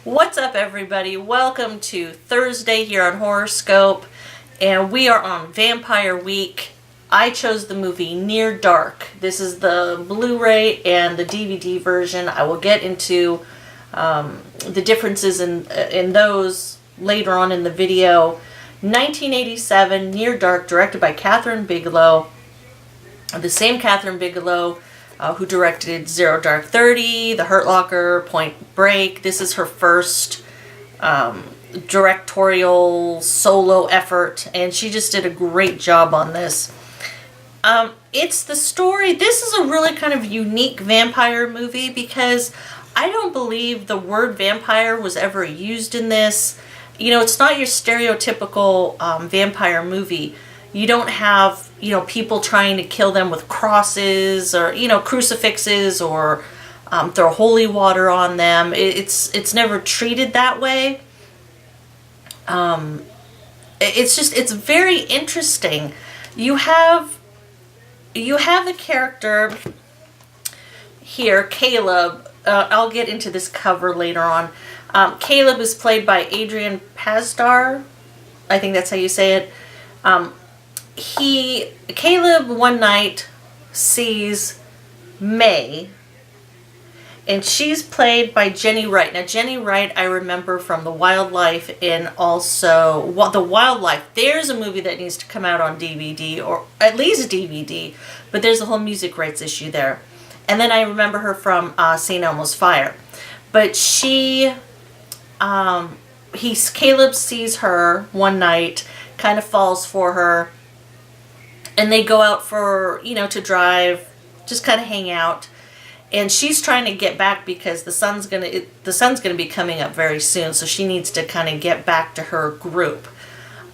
What's up, everybody? Welcome to Thursday here on Horoscope, and we are on Vampire Week. I chose the movie Near Dark. This is the Blu-ray and the DVD version. I will get into the differences in those later on in the video. 1987, Near Dark, directed by Kathryn Bigelow. The same Kathryn Bigelow who directed Zero Dark 30, The Hurt Locker, Point Break. This is her first directorial solo effort, and she just did a great job on this. It's the story. This is a really kind of unique vampire movie because I don't believe the word vampire was ever used in this. You know, it's not your stereotypical vampire movie. You don't have, people trying to kill them with crosses or, crucifixes or throw holy water on them. It's never treated that way. It's very interesting. You have the character here, Caleb. I'll get into this cover later on. Caleb is played by Adrian Pasdar. I think that's how you say it. Caleb one night sees May, and she's played by Jenny Wright. Now, Jenny Wright, I remember from The Wildlife, and also The Wildlife. There's a movie that needs to come out on DVD, or at least DVD, but there's a whole music rights issue there. And then I remember her from St. Elmo's Fire. But Caleb sees her one night, kind of falls for her, and they go out for, to drive, just kind of hang out. And she's trying to get back because the sun's gonna be coming up very soon, so she needs to kind of get back to her group.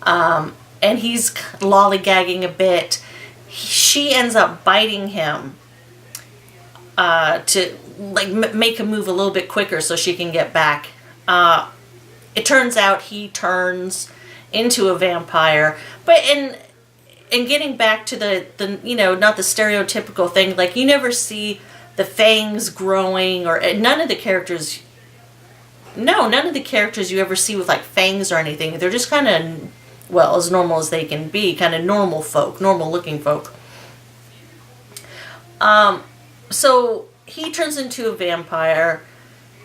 And he's lollygagging a bit. She ends up biting him to make him move a little bit quicker so she can get back. It turns out he turns into a vampire, but and getting back to the not the stereotypical thing, like you never see the fangs growing, or none of the characters you ever see with like fangs or anything. They're just kind of, well, as normal as they can be, kind of normal looking folk. So he turns into a vampire,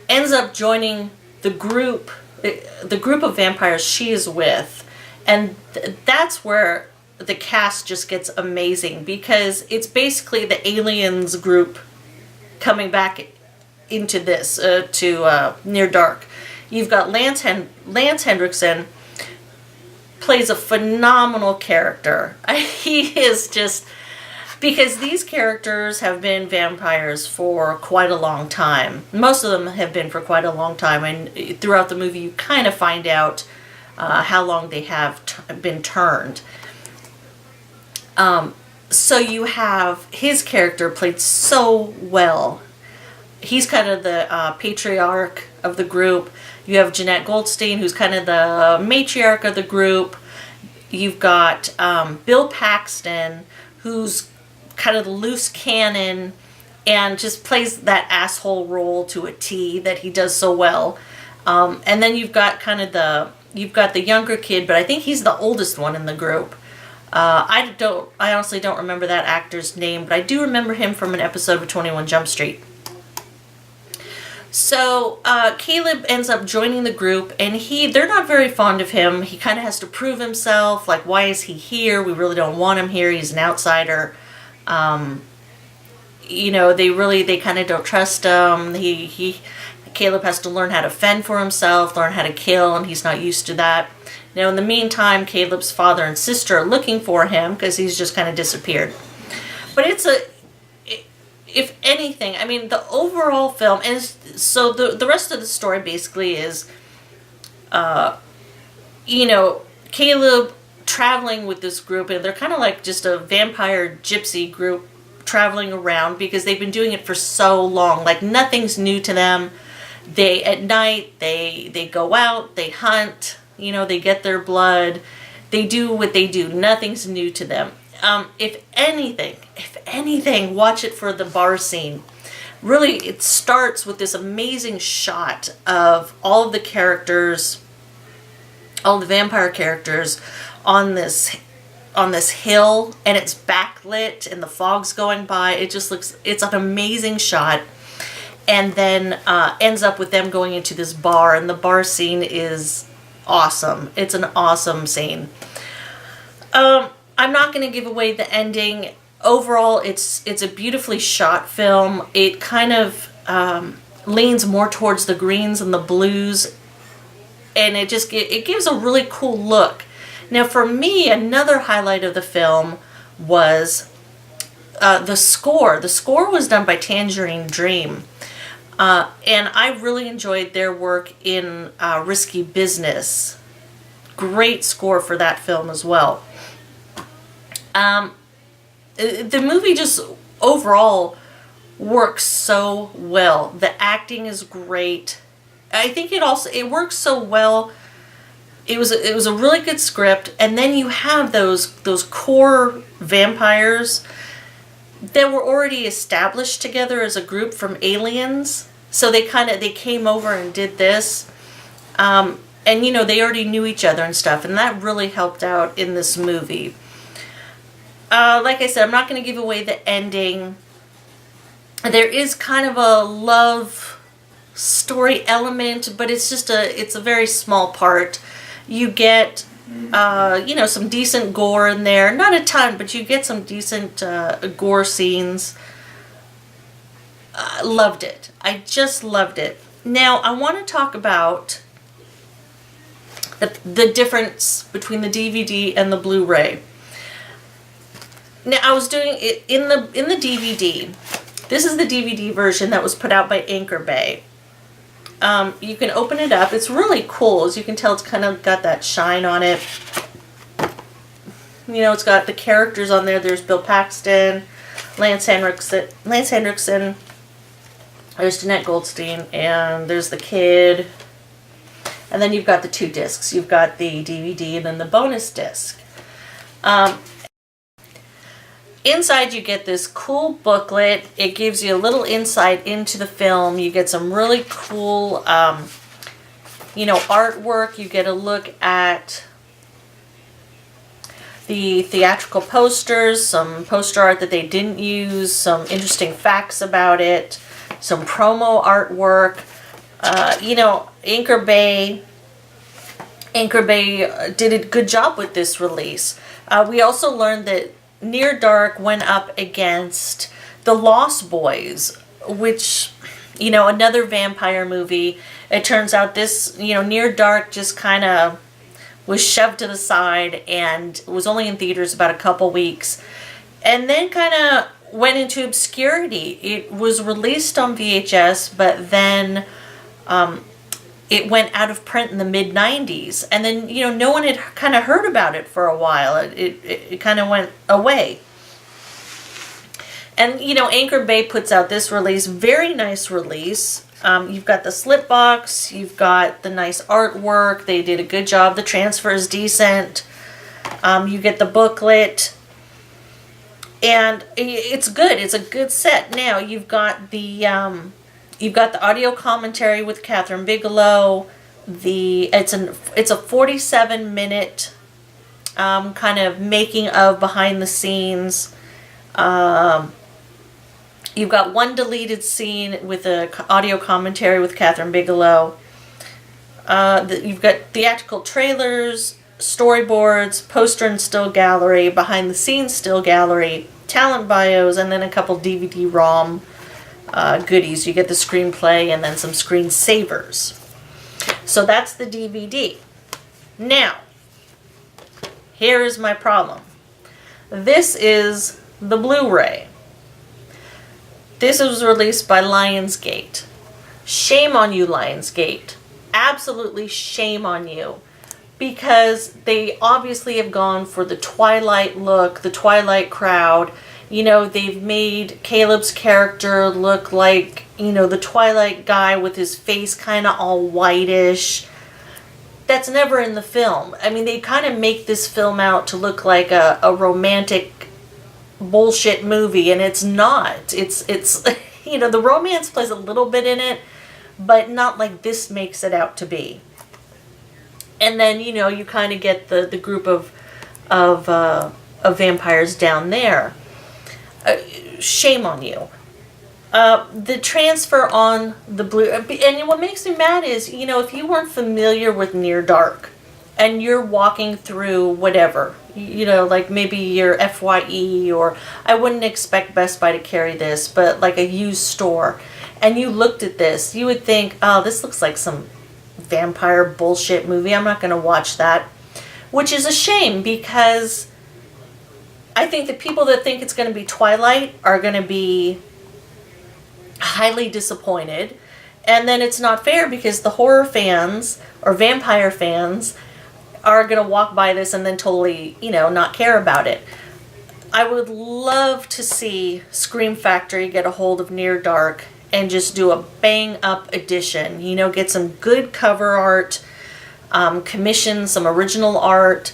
ends up joining the group of vampires she is with, and that's where the cast just gets amazing, because it's basically the Aliens group coming back into this to Near Dark. You've got Lance Hendrickson plays a phenomenal character. He is just, because these characters have been vampires for quite a long time. Most of them have been for quite a long time, and throughout the movie you kind of find out how long they have been turned. So you have his character played so well. He's kind of the patriarch of the group. You have Jeanette Goldstein, who's kind of the matriarch of the group. You've got Bill Paxton, who's kind of the loose cannon and just plays that asshole role to a T that he does so well. And then you've got the younger kid, but I think he's the oldest one in the group. I honestly don't remember that actor's name, but I do remember him from an episode of 21 Jump Street. So Caleb ends up joining the group, and they're not very fond of him. He kind of has to prove himself. Like, why is he here? We really don't want him here. He's an outsider. They kind of don't trust him. Caleb has to learn how to fend for himself, learn how to kill, and he's not used to that. Now, in the meantime, Caleb's father and sister are looking for him because he's just kind of disappeared. But if anything, I mean, the overall film, and so the rest of the story basically is, Caleb traveling with this group, and they're kind of like just a vampire gypsy group traveling around because they've been doing it for so long. Like, nothing's new to them. At night, they go out, they hunt, they get their blood, they do what they do. Nothing's new to them. If anything, watch it for the bar scene. really, it starts with this amazing shot of all of the characters, all the vampire characters on this hill, and it's backlit and the fog's going by. It just looks, it's an amazing shot. And then ends up with them going into this bar, and the bar scene is awesome. It's an awesome scene. I'm not going to give away the ending. Overall, it's a beautifully shot film. It kind of leans more towards the greens and the blues, and it gives a really cool look. Now, for me, another highlight of the film was the score. The score was done by Tangerine Dream. And I really enjoyed their work in Risky Business. Great score for that film as well. The movie just overall works so well. The acting is great. I think it works so well. It was a really good script, and then you have those core vampires that were already established together as a group from Aliens. So they came over and did this. And they already knew each other and stuff, and that really helped out in this movie. Like I said, I'm not going to give away the ending. There is kind of a love story element, but it's a very small part. You get some decent gore in there. Not a ton, but you get some decent gore scenes. Loved it. I just loved it. Now, I want to talk about the difference between the DVD and the Blu-ray. Now, I was doing it in the DVD. This is the DVD version that was put out by Anchor Bay. You can open it up. It's really cool. As you can tell, it's kind of got that shine on it. It's got the characters on there. There's Bill Paxton, Lance Henriksen, there's Jeanette Goldstein, and there's the kid. And then you've got the 2 discs. You've got the DVD and then the bonus disc. Inside you get this cool booklet. It gives you a little insight into the film. You get some really cool, artwork. You get a look at the theatrical posters, some poster art that they didn't use, some interesting facts about it, some promo artwork. Anchor Bay did a good job with this release. We also learned that Near Dark went up against The Lost Boys, which, another vampire movie. It turns out this, Near Dark just kind of was shoved to the side and was only in theaters about a couple weeks, and then kind of went into obscurity. It was released on VHS, but then it went out of print in the mid-90s, and then no one had kind of heard about it for a while. It kind of went away. And Anchor Bay puts out this release, very nice release. You've got the slip box, you've got the nice artwork. They did a good job. The transfer is decent. You get the booklet, and it's good. It's a good set. Now you've got the audio commentary with Kathryn Bigelow. It's a 47-minute kind of making of behind the scenes. You've got one deleted scene with an audio commentary with Kathryn Bigelow. You've got theatrical trailers, storyboards, poster and still gallery, behind the scenes still gallery, talent bios, and then a couple DVD-ROM goodies. You get the screenplay and then some screensavers. So that's the DVD. Now, here is my problem. This is the Blu-ray. This was released by Lionsgate. Shame on you, Lionsgate. Absolutely shame on you. Because they obviously have gone for the Twilight look, the Twilight crowd. They've made Caleb's character look like, the Twilight guy with his face kind of all whitish. That's never in the film. I mean, they kind of make this film out to look like a romantic bullshit movie, and it's not. It's you know, the romance plays a little bit in it, but not like this makes it out to be. And then, you know, you kind of get the group of vampires down there. Shame on you. The transfer on the blue, and what makes me mad is, you know, if you weren't familiar with Near Dark and you're walking through whatever, you know, like maybe your FYE, or I wouldn't expect Best Buy to carry this, but like a used store, and you looked at this, you would think, oh, this looks like some vampire bullshit movie. I'm not going to watch that, which is a shame, because I think the people that think it's going to be Twilight are going to be highly disappointed. And then it's not fair, because the horror fans or vampire fans are going to walk by this and then totally, you know, not care about it. I would love to see Scream Factory get a hold of Near Dark and just do a bang up edition, you know, get some good cover art, commission some original art,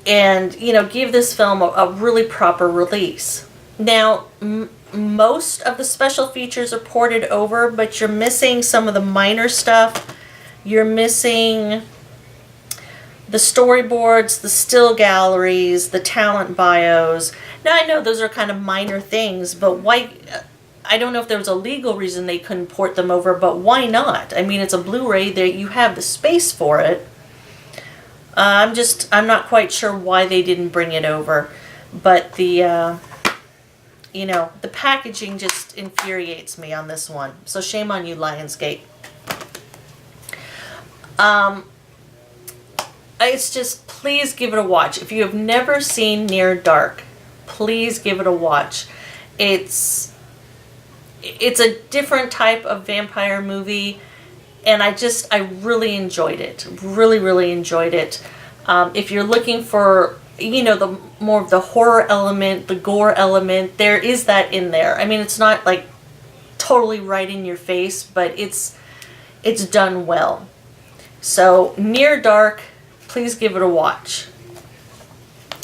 and, you know, give this film a really proper release. Now, most of the special features are ported over, but you're missing some of the minor stuff. You're missing the storyboards, the still galleries, the talent bios. Now, I know those are kind of minor things, but why? I don't know if there was a legal reason they couldn't port them over, but why not? I mean, it's a Blu-ray, there you have the space for it. I'm not quite sure why they didn't bring it over, but the, you know, the packaging just infuriates me on this one. So shame on you, Lionsgate. It's just, please give it a watch. If you have never seen Near Dark, please give it a watch. It's a different type of vampire movie, and I really enjoyed it. Really, really enjoyed it. If you're looking for, you know, the more of the horror element, the gore element, there is that in there. I mean, it's not like totally right in your face, but it's done well. So, Near Dark, please give it a watch.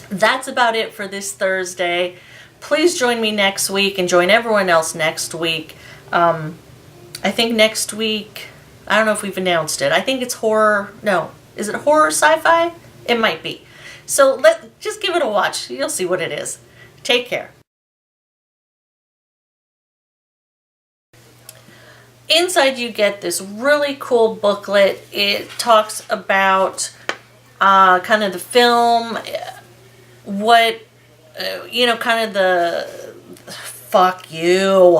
That's about it for this Thursday. Please join me next week, and join everyone else next week. I think next week, I don't know if we've announced it. I think it's horror. No, is it horror sci-fi? It might be. So just give it a watch. You'll see what it is. Take care. Inside you get this really cool booklet. It talks about kind of the film, what, you know, kind of the, fuck you.